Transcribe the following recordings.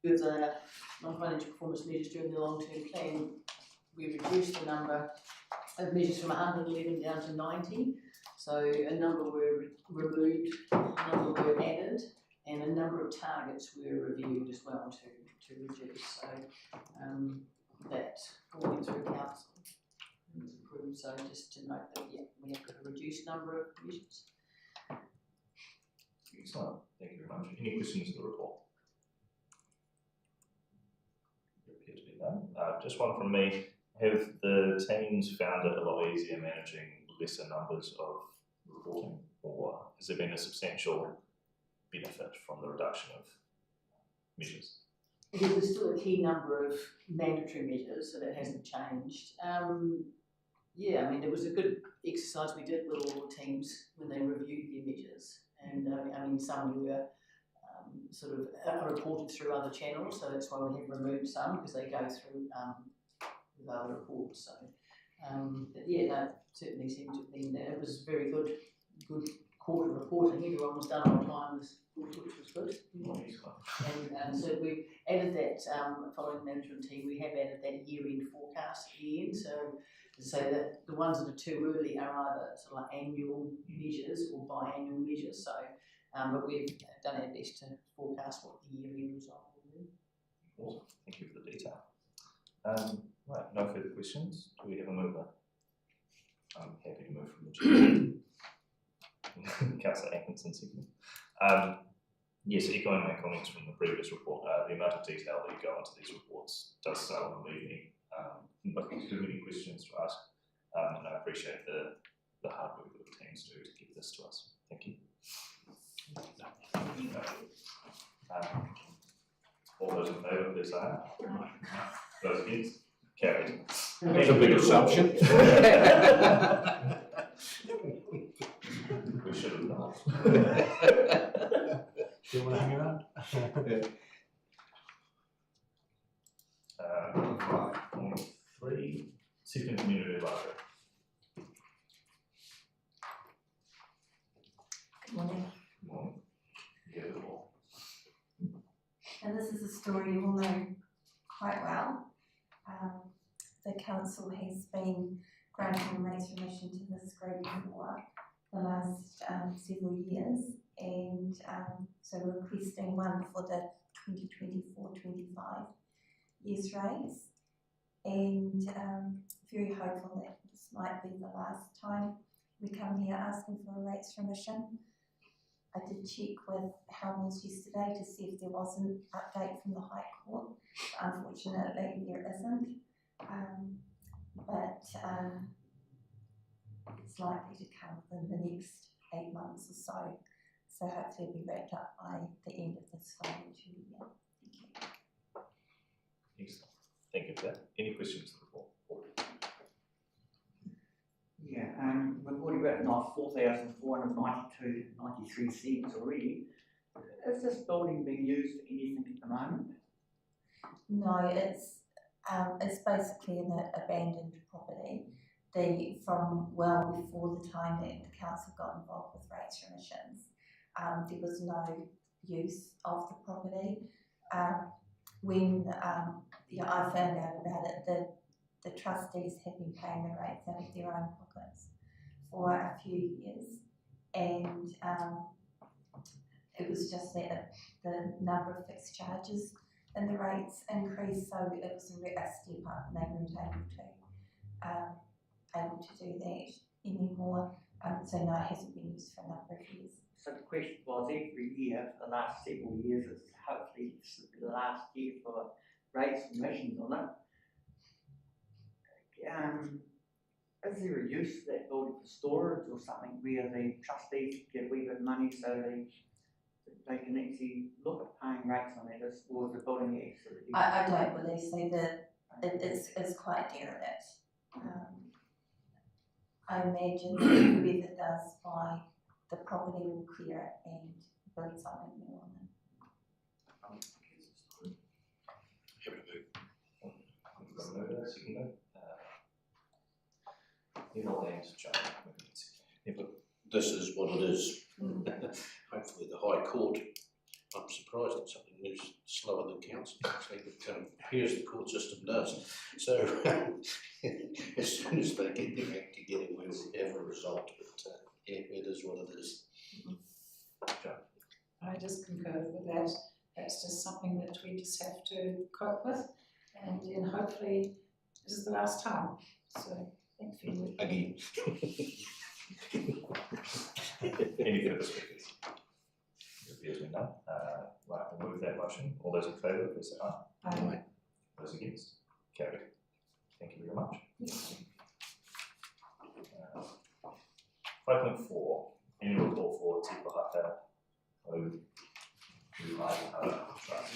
with the non-financial performance measures during the long-term plan, we reduced the number of measures from 111 down to 90. So a number were removed, a number were added, and a number of targets were reviewed as well to reduce. So that all went through council and was approved. So just to note that, yeah, we have got a reduced number of measures. Excellent. Thank you very much. Any questions on the report? There appear to be none. Just one from me. Have the teams found it a lot easier managing lesser numbers of reporting, or has there been a substantial benefit from the reduction of measures? There's still a key number of mandatory measures, so that hasn't changed. Yeah, I mean, it was a good exercise we did with all the teams when they reviewed their measures, and I mean, some were sort of reported through other channels, so that's why we have removed some, because they go through with other reports. So, but yeah, no, certainly seemed to have been there. It was very good quarter reporting. Everyone was done on time, which was good. And so we added that following management team. We have added that year-end forecast at the end. So to say that the ones that are too early are either sort of like annual measures or biannual measures. So, but we've done our best to forecast what the year-end result will be. Awesome. Thank you for the detail. Right, no further questions. Do we have a mover? I'm happy to move from the chair. Councillor Atkinson, second. Yes, echoing my comments from the previous report, the amount of detail that you go into these reports does seldom leave me looking too many questions to ask, and I appreciate the hard work that the teams do to get this to us. Thank you. All those in favour, please say aye. Those against? Carried. That's a big assumption. We should have done. Do you want to hang around? 5.3, Second Community Library. Good morning. Good morning. Yeah, good morning. And this is a story you all know quite well. The council has been granting rates remission to this group for the last several years, and so we're requesting one for the 2024-25 year's rates, and very hopeful that this might be the last time we come here asking for a rates remission. I did check with Helmers yesterday to see if there was an update from the High Court. Unfortunately, there isn't, but it's likely to come within the next 8 months or so. So hopefully it'll be wrapped up by the end of this financial year. Thank you. Excellent. Thank you for that. Any questions on the report? Yeah, we've already written off 4,492.93 cents already. Is this building being used for anything at the moment? No, it's basically an abandoned property. From well before the time that the council got involved with rates remissions, there was no use of the property. When I found out about it, the trustees have been paying the rates out of their own pockets for a few years, and it was just that the number of fixed charges and the rates increased, so it was a step up, and they weren't able to do that anymore. So no, it hasn't been used for a number of years. So the question was, every year for the last several years, it's hopefully the last year for rates remissions on it. Is there a use for that building for storage or something where the trustees get a wee bit of money so they can actually look at paying rates on that, or is the building actually? I don't believe so. It's quite derelict. I imagine that whoever does buy the property will clear it and build something new on it. Yeah, but this is what it is. Hopefully the High Court, I'm surprised at something moves slower than council, actually, but here's the court system does. So as soon as they get their act together, we'll have a result, but yeah, it is what it is. I just concur with that. That's just something that we just have to cope with, and then hopefully this is the last time. So thank you. Again. Any further speakers? There appears to be none. Right, we'll move that motion. All those in favour, please say aye. Aye. Those against? Carried. Thank you very much. 5.4, annual report for Te Pahaka o Waimakariri Trust.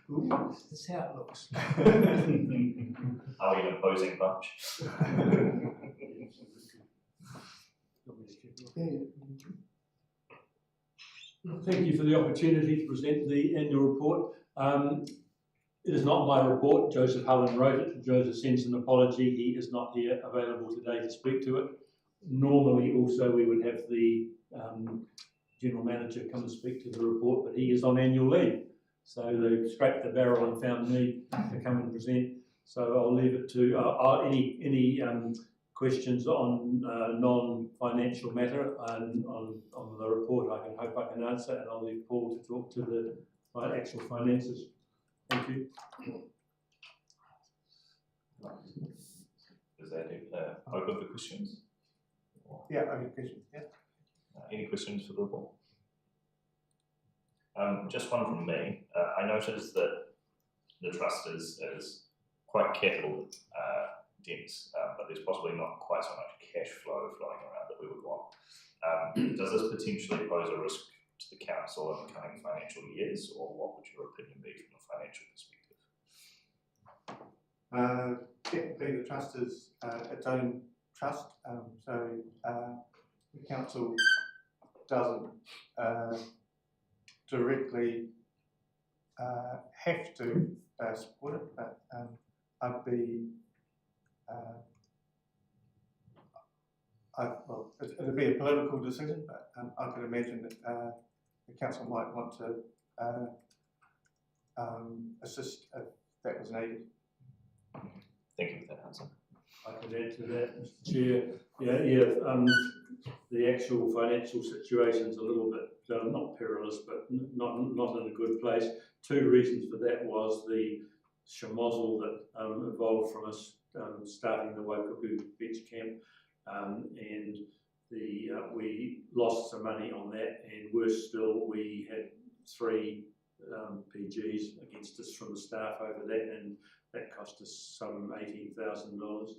Ooh, this is how it looks. Are we an opposing bunch? Thank you for the opportunity to present the annual report. It is not my report. Joseph Hullen wrote it. Joseph sends an apology. He is not here available today to speak to it. Normally also we would have the General Manager come and speak to the report, but he is on annual leave. So they scraped the barrel and found me to come and present. So I'll leave it to any questions on non-financial matter and on the report. I hope I can answer, and I'll leave Paul to talk to the actual finances. Thank you. Is that open for questions? Yeah, I have a question. Yeah. Any questions for the report? Just one from me. I noticed that the trust is quite capital dense, but there's possibly not quite so much cash flow flowing around that we would want. Does this potentially pose a risk to the council in the coming financial years, or what would your opinion be from a financial perspective? Technically, the trust is its own trust, so the council doesn't directly have to support it, but I'd be well, it'd be a political decision, but I could imagine that the council might want to assist if that was needed. Thank you for that answer. I could add to that, Mr. Chair. Yeah. The actual financial situation is a little bit not perilous, but not in a good place. Two reasons for that was the schmozzle that evolved from us starting the Waikaku beach camp, and we lost some money on that, and worse still, we had 3 PGs against us from the staff over that, and that cost us some $18,000.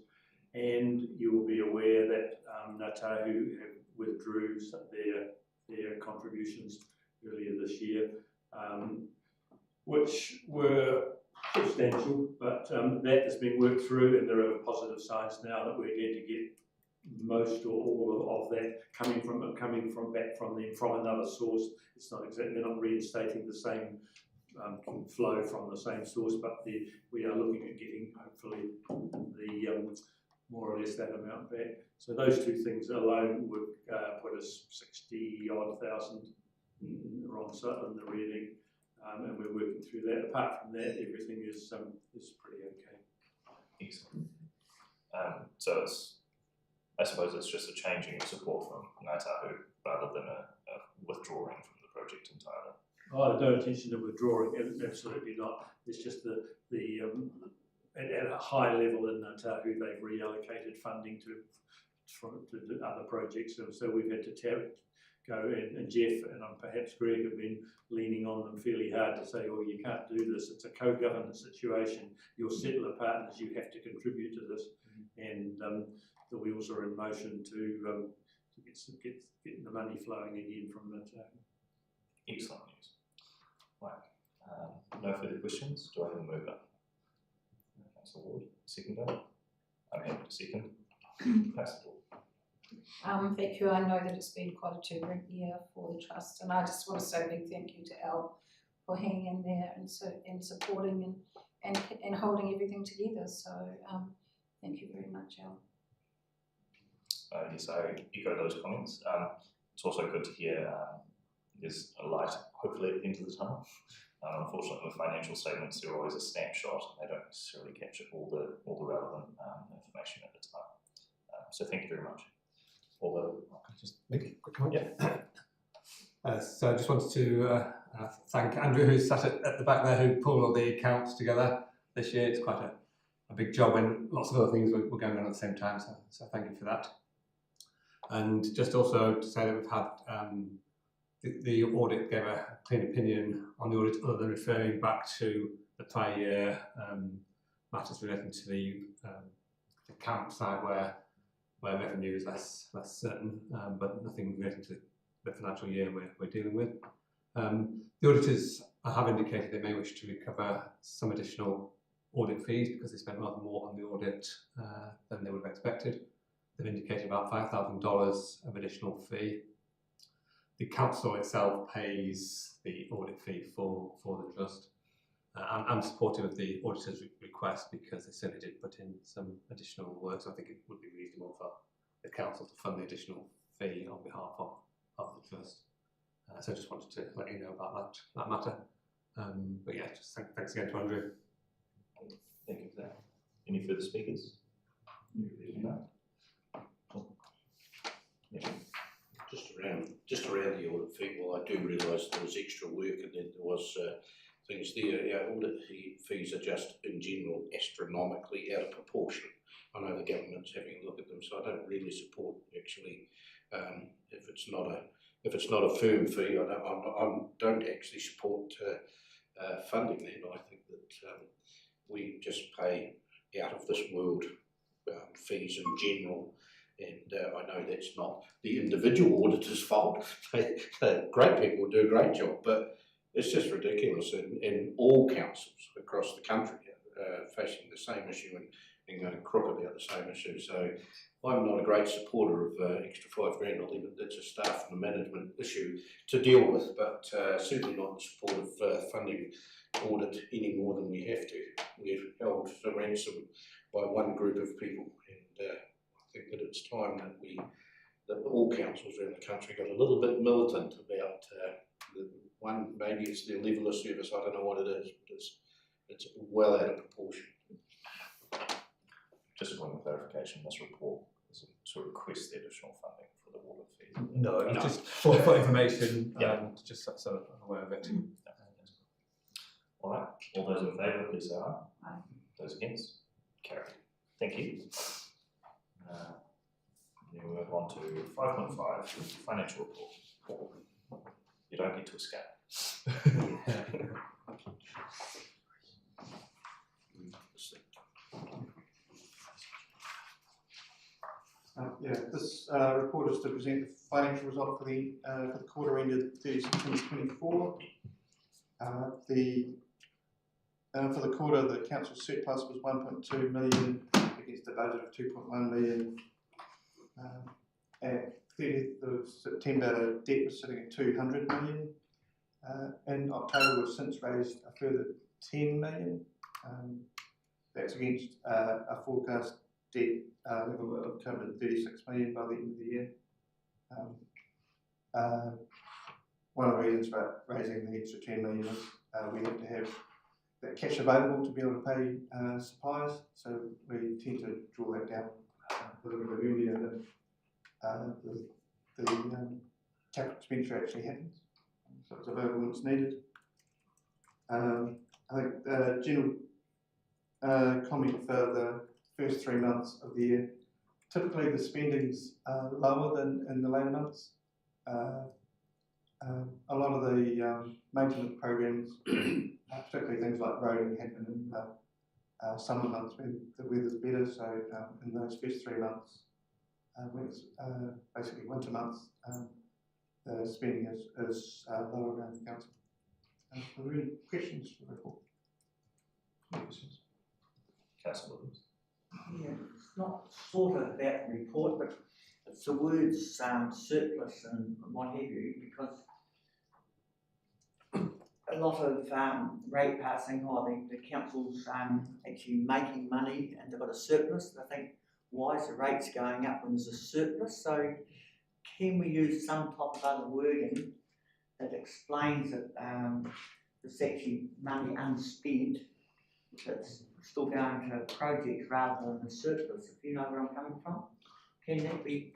And you will be aware that Ngā Tahu withdrew their contributions earlier this year, which were substantial, but that has been worked through, and there are positive signs now that we're going to get most or all of that coming back from them from another source. It's not exactly, they're not reinstating the same flow from the same source, but we are looking at getting hopefully the more or less that amount back. So those two things alone would put us 60-odd thousand wrong side in the reading, and we're working through that. Apart from that, everything is pretty okay. Excellent. So I suppose it's just a changing of support from Ngā Tahu rather than a withdrawing from the project entirely. Oh, no intention of withdrawing, absolutely not. It's just at a high level in Ngā Tahu, they've reallocated funding to other projects, so we've had to go and Jeff and perhaps Greg have been leaning on them fairly hard to say, oh, you can't do this, it's a co-governance situation, your settler partners, you have to contribute to this, and the wheels are in motion to get the money flowing again from Ngā Tahu. Excellent news. Right, no further questions. Do I have a mover? Councillor Ward, seconder. I'm happy to second. Pass the board. Thank you. I know that it's been quite a turbulent year for the trust, and I just want to say a big thank you to Al for hanging in there and supporting and holding everything together. So thank you very much, Al. Yes, I echo those comments. It's also good to hear there's a light, hopefully, at the end of the tunnel. Unfortunately, with financial statements, they're always a snapshot. They don't necessarily capture all the relevant information at the time. So thank you very much. Although, just make a quick comment. Yeah. So I just wanted to thank Andrew, who's sat at the back there, who pulled all the accounts together this year. It's quite a big job when lots of other things were going on at the same time. So thank you for that. And just also to say that we've had the audit gave a clean opinion on the audit, other than referring back to the prior year matters relating to the camp side where revenue is less certain, but nothing relating to the financial year we're dealing with. The auditors have indicated they may wish to recover some additional audit fees because they spent rather more on the audit than they would have expected. They've indicated about $5,000 of additional fee. The council itself pays the audit fee for the trust. I'm supportive of the auditor's request because they certainly did put in some additional work, so I think it would be reasonable for the council to fund the additional fee on behalf of the trust. So I just wanted to let you know about that matter. But yeah, just thanks again to Andrew. thank you for that. Any further speakers? No? Yeah. Just around the audit fee, well, I do realise there was extra work and then there was things there. Our audit fees are just in general astronomically out of proportion. I know the government's having a look at them, so I don't really support actually if it's not a firm fee. I don't actually support funding that. I think that we just pay out of this world fees in general. And I know that's not the individual auditor's fault. They're great people, do a great job, but it's just ridiculous. And all councils across the country are facing the same issue and going crook about the same issue. So I'm not a great supporter of extra $5,000. I think that's a staff and a management issue to deal with, but certainly not in support of funding audit any more than we have to. We're held to ransom by one group of people, and I think that it's time that all councils around the country got a little bit militant about maybe it's their level of service, I don't know what it is, but it's well out of proportion. Just a point of clarification, this report is to request the additional funding for the audit fees. No, No. just for information, Yeah. just so I'm aware of it. All right, all those in favour, please say aye. Aye. Those against? Carried. Thank you. Then we move on to 5.5, financial report. You don't get to escape. This report is to present the financial result for the quarter ended 30 September 2024. For the quarter, the council surplus was 1.2 million against a budget of 2.1 million. At 30th of September, the debt was sitting at 200 million. In October, we've since raised a further 10 million. That's against a forecast debt level of 236 million by the end of the year. One of the reasons for raising the extra 10 million is we have to have that cash available to be able to pay suppliers, so we tend to draw that down a little bit earlier than the capital expenditure actually happens. So it's available when it's needed. I think general comment for the first 3 months of the year. Typically the spending's lower than in the later months. A lot of the maintenance programs, particularly things like roading, happen in summer months when the weather's better. So in those first 3 months, when it's basically winter months, the spending is lower around the council. Are there any questions for the report? Any questions? Councillor Williams. Yeah, it's not sort of about the report, but it's the words surplus and what have you, because a lot of rate passing, or the council's actually making money and they've got a surplus. I think, why is the rates going up when there's a surplus? So can we use some type of other wording that explains that there's actually money unspent that's still going to projects rather than the surplus, if you know where I'm coming from? Can that be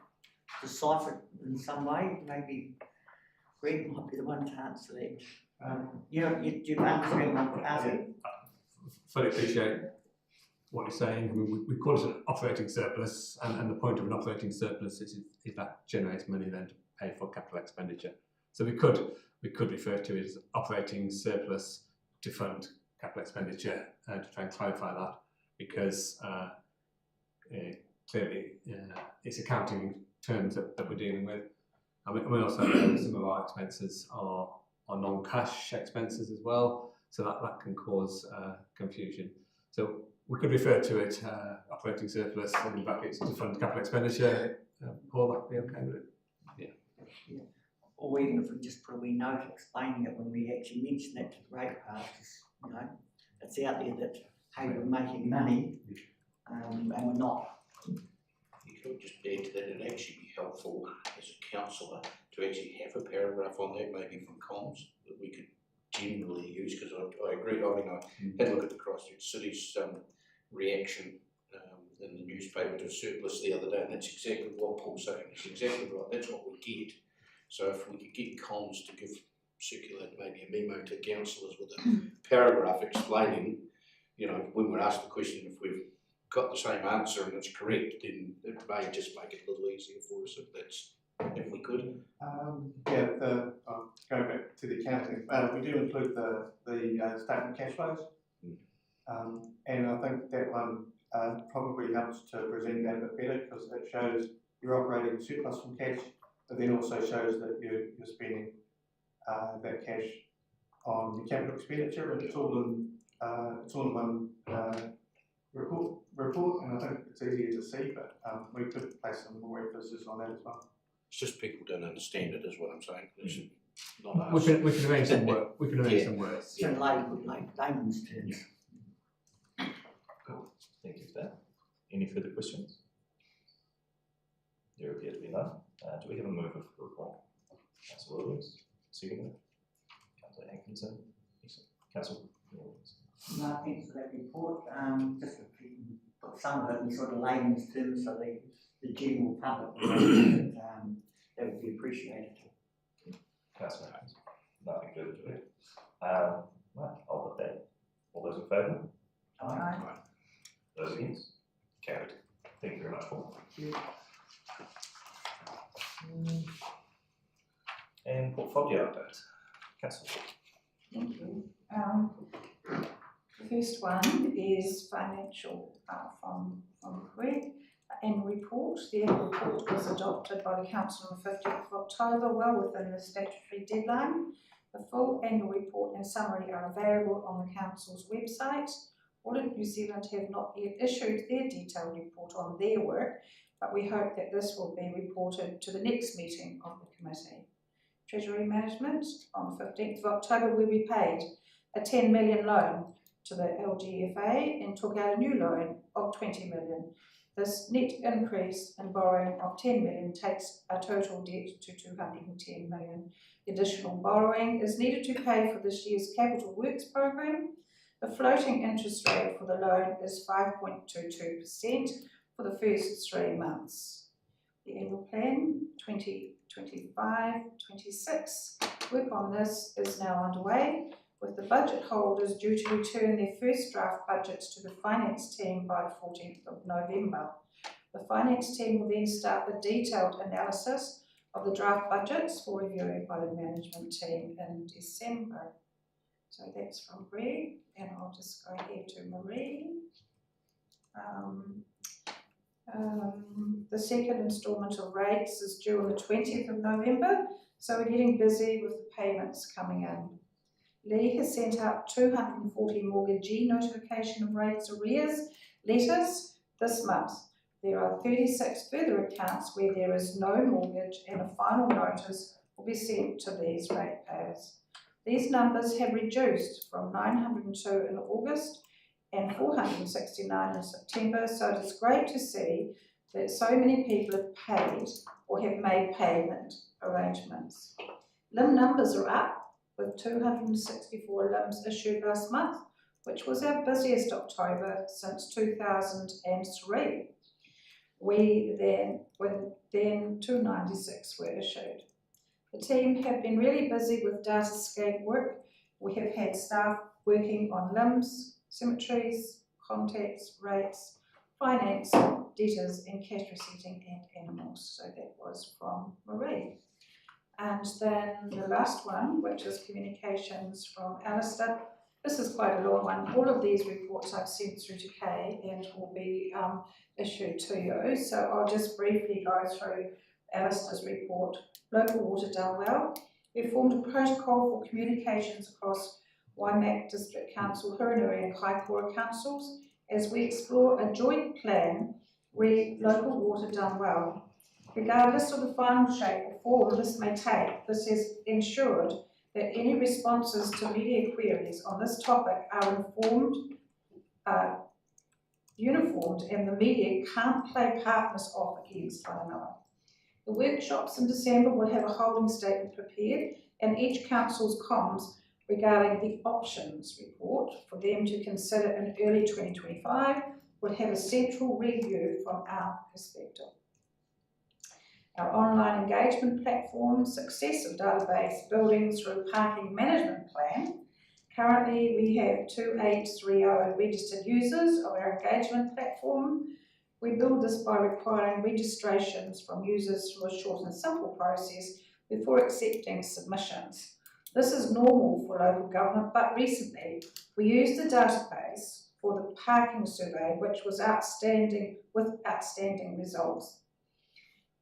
deciphered in some way? Maybe Greg might be the one to answer that. You understand what I'm asking? Fully appreciate what you're saying. I mean, we call it an operating surplus, and the point of an operating surplus is that generates money then to pay for capital expenditure. So we could refer to it as operating surplus to fund capital expenditure, to try and clarify that, because clearly it's accounting terms that we're dealing with. And we also know some of our expenses are non-cash expenses as well, so that can cause confusion. So we could refer to it operating surplus in brackets to fund capital expenditure. Paul, that would be okay with it? Yeah. Or even if we just put a wee note explaining it when we actually mention it to the rate pass, you know, it's out there that, hey, we're making money and we're not. You could just add to that, it'd actually be helpful as a councillor to actually have a paragraph on that, maybe from comms, that we could generally use, because I agree. I mean, I had a look at the Christchurch City's reaction in the newspaper to a surplus the other day, and that's exactly what Paul's saying. It's exactly right. That's what we get. So if we could get comms to circulate maybe a memo to councillors with a paragraph explaining, you know, when we're asked the question, if we've got the same answer and it's correct, then it may just make it a little easier for us if we could. Going back to the accounting, we do include the statement of cash flows, and I think that one probably helps to present that a bit better, because it shows your operating surplus from cash, but then also shows that you're spending that cash on the capital expenditure, and it's all in one report, and I think it's easier to see, but we could place some more emphasis on that as well. It's just people don't understand it, is what I'm saying. It's not We us. can arrange some work. We can arrange some work. It's in layman's terms. Cool. Thank you for that. Any further questions? There appear to be none. Do we have a mover for the report? Councillor Williams, second. Councillor Hankinson, Councillor Williams. No, thanks for that report. Just if you can put some of it in sort of layman's terms so the general public will know that would be appreciated. Councillor Hankinson, nothing further to it. Right, I'll put that. All those in favour? Aye. Those against? Carried. Thank you very much, Paul. Thank you. And portfolio update. Councillor. Thank you. The first one is financial from Greg. Annual report. The annual report was adopted by the Council on the 15th of October, well within the statutory deadline. The full annual report and summary are available on the Council's website. Audit New Zealand have not yet issued their detailed report on their work, but we hope that this will be reported to the next meeting of the committee. Treasury Management, on the 15th of October, we repaid a 10 million loan to the LGFA and took out a new loan of 20 million. This net increase in borrowing of 10 million takes our total debt to 210 million. The additional borrowing is needed to pay for this year's capital works program. The floating interest rate for the loan is 5.22% for the first 3 months. The annual plan 2025-26. Work on this is now underway, with the budget holders due to return their first draft budgets to the finance team by the 14th of November. The finance team will then start a detailed analysis of the draft budgets for review by the management team in December. So that's from Greg, and I'll just go ahead to Marie. The second instalment of rates is due on the 20th of November, so we're getting busy with the payments coming in. Lee has sent out 240 mortgagee notification of rates arrears letters this month. There are 36 further accounts where there is no mortgage, and a final notice will be sent to these ratepayers. These numbers have reduced from 902 in August and 469 in September, so it is great to see that so many people have paid or have made payment arrangements. Limb numbers are up, with 264 limbs issued last month, which was our busiest October since 2003. Then 296 were issued. The team have been really busy with data scan work. We have had staff working on limbs, cemeteries, contacts, rates, finance, debtors and cash receipting and animals. So that was from Marie. And then the last one, which is communications from Alistair. This is quite a long one. All of these reports I've sent through to Kay and will be issued to you. So I'll just briefly go through Alistair's report. Local water done well. We formed a protocol for communications across Waimak District Council, Hurinui and Kaikoura councils as we explore a joint plan where local water done well. Regardless of the final shape or form this may take, this has ensured that any responses to media queries on this topic are uniformed and the media can't play partners off against one another. The workshops in December will have a holding statement prepared and each council's comms regarding the options report for them to consider in early 2025 will have a central review from our perspective. Our online engagement platform, success of database building through parking management plan. Currently we have 2830 registered users of our engagement platform. We build this by requiring registrations from users through a short and simple process before accepting submissions. This is normal for local government, but recently we used the database for the parking survey, which was outstanding with outstanding results.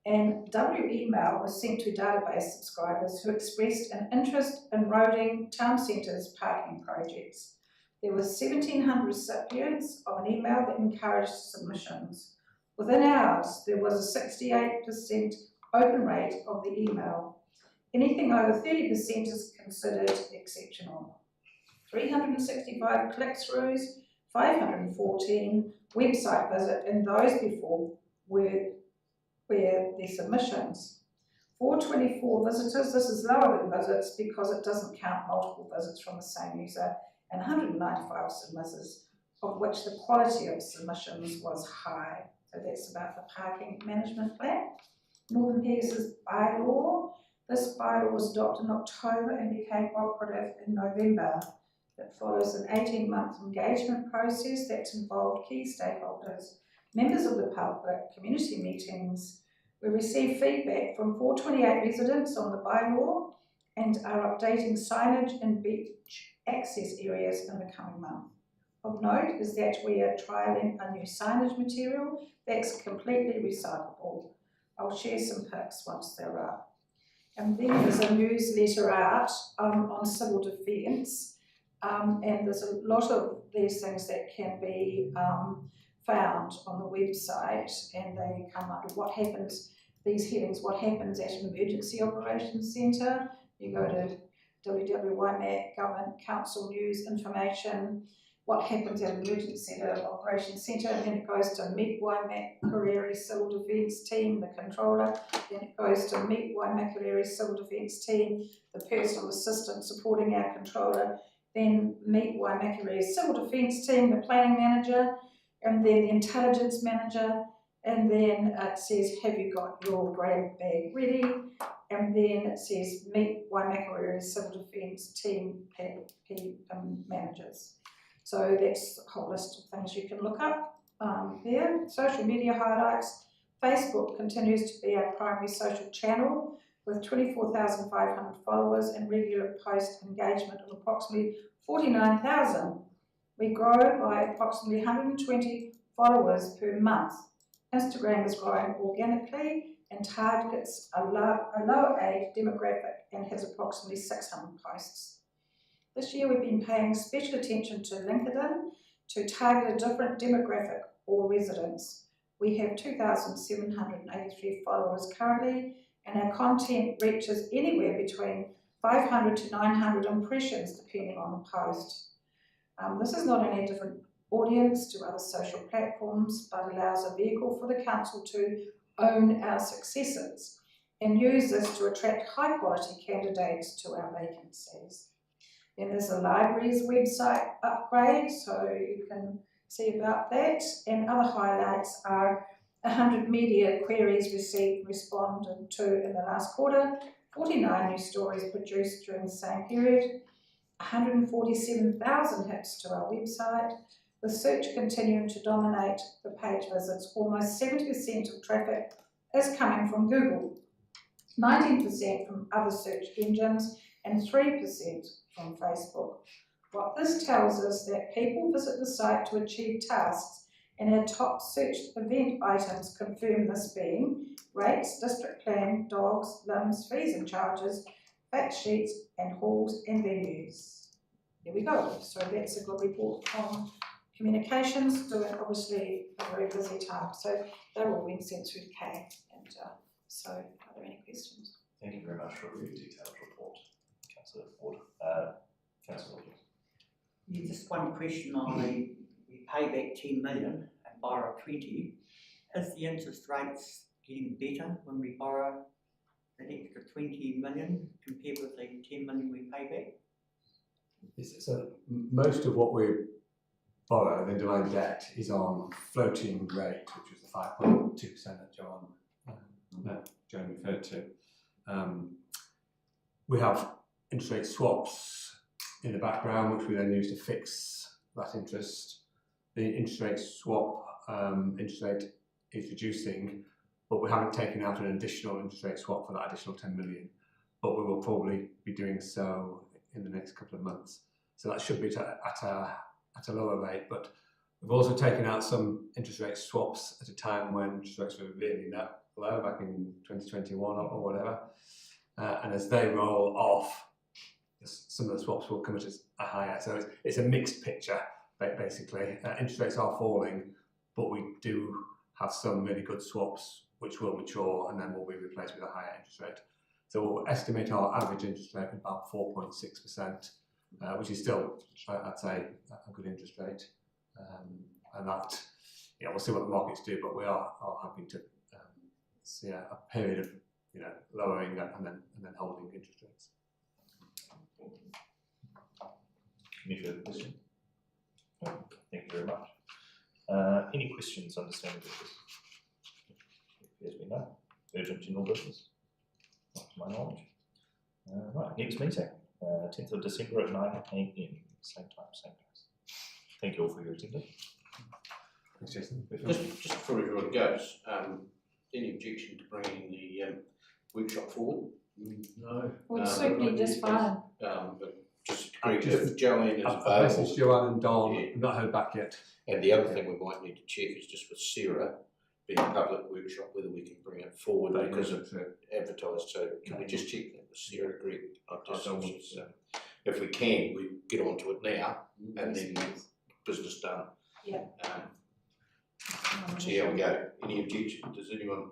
And email was sent to database subscribers who expressed an interest in roading town centres parking projects. There were 1,700 recipients of an email that encouraged submissions. Within hours, there was a 68% open rate of the email. Anything over 30% is considered exceptional. 365 click-throughs, 514 website visits, and those before were the submissions. 424 visitors, this is lower than visits because it doesn't count multiple visits from the same user, and 195 submitters, of which the quality of submissions was high. So that's about the parking management plan. Northern Pegasus bylaw. This bylaw was adopted in October and became operative in November. It follows an 18-month engagement process that's involved key stakeholders, members of the public, community meetings. We received feedback from 428 residents on the bylaw and are updating signage and beach access areas in the coming month. Of note is that we are trialling a new signage material that's completely recyclable. I'll share some pics once they're up. And then there's a newsletter out on civil defence, and there's a lot of these things that can be found on the website, and they come under what happens, these headings, what happens at an emergency operations centre. You go to www.waimak Government Council News Information, what happens at an emergency operations centre, and then it goes to Meet Waimakariri Civil Defence Team, the controller, then it goes to Meet Waimakariri Civil Defence Team, the personal assistant supporting our controller, then Meet Waimakariri Civil Defence Team, the planning manager, and then the intelligence manager, and then it says, have you got your grab bag ready? And then it says, Meet Waimakariri Civil Defence Team managers. So that's a whole list of things you can look up there. Social media highlights. Facebook continues to be our primary social channel with 24,500 followers and regular post engagement of approximately 49,000. We grow by approximately 120 followers per month. Instagram is growing organically and targets a lower age demographic and has approximately 600 posts. This year we've been paying special attention to LinkedIn to target a different demographic or residents. We have 2,783 followers currently, and our content reaches anywhere between 500 to 900 impressions depending on the post. This is not only a different audience to other social platforms, but allows a vehicle for the council to own our successes and use this to attract high quality candidates to our vacancies. Then there's a library's website upgrade, so you can see about that, and other highlights are 100 media queries responded to in the last quarter, 49 new stories produced during the same period, 147,000 hits to our website, with search continuing to dominate the page visits. Almost 70% of traffic is coming from Google, 19% from other search engines, and 3% from Facebook. What this tells us that people visit the site to achieve tasks, and our top searched event items confirm this, being rates, district plan, dogs, limbs, fees and charges, fact sheets, and halls and venues. There we go. So that's a good report on communications, doing obviously a very busy time. So they're all being sent through to Kay. And so are there any questions? Thank you very much for a very detailed report, Councillor Ford. Councillor Williams. Yeah, just one question on the, we pay back 10 million and borrow 20. Is the interest rates getting better when we borrow that extra 20 million compared with the 10 million we pay back? So most of what we borrow, the underlying debt, is on floating rate, which was the 5.2% that Joan referred to. We have interest rate swaps in the background, which we then use to fix that interest. The interest rate swap interest rate is reducing, but we haven't taken out an additional interest rate swap for that additional 10 million. But we will probably be doing so in the next couple of months. So that should be at a lower rate. But we've also taken out some interest rate swaps at a time when interest rates were really low, back in 2021 or whatever. And as they roll off, some of the swaps will come at a higher. So it's a mixed picture, basically. Interest rates are falling, but we do have some really good swaps which will mature and then will be replaced with a higher interest rate. So we'll estimate our average interest rate at about 4.6%, which is still, I'd say, a good interest rate. And that, we'll see what the markets do, but we are hoping to see a period of lowering and then holding interest rates. Any further questions? No. Thank you very much. Any questions understanding this? Yes, we know. Urgent general business? Not to my knowledge. Right, next meeting, 10th of December at 9 AM, same time, same place. Thank you all for your attendance. Thanks, Jason. Just before everyone goes, any objection to bringing the workshop forward? No. Would suit me just fine. But just if Joanne is I've available. messaged Joanne and Don, Yeah. I've not heard back yet. And the other thing we might need to check is just with Sarah, being a public workshop, whether we can bring it forward because it's advertised. So can we just check that with Sarah, Greg? If we can, we get onto it now and then business done. Yeah. See how we go. Any objections? Does anyone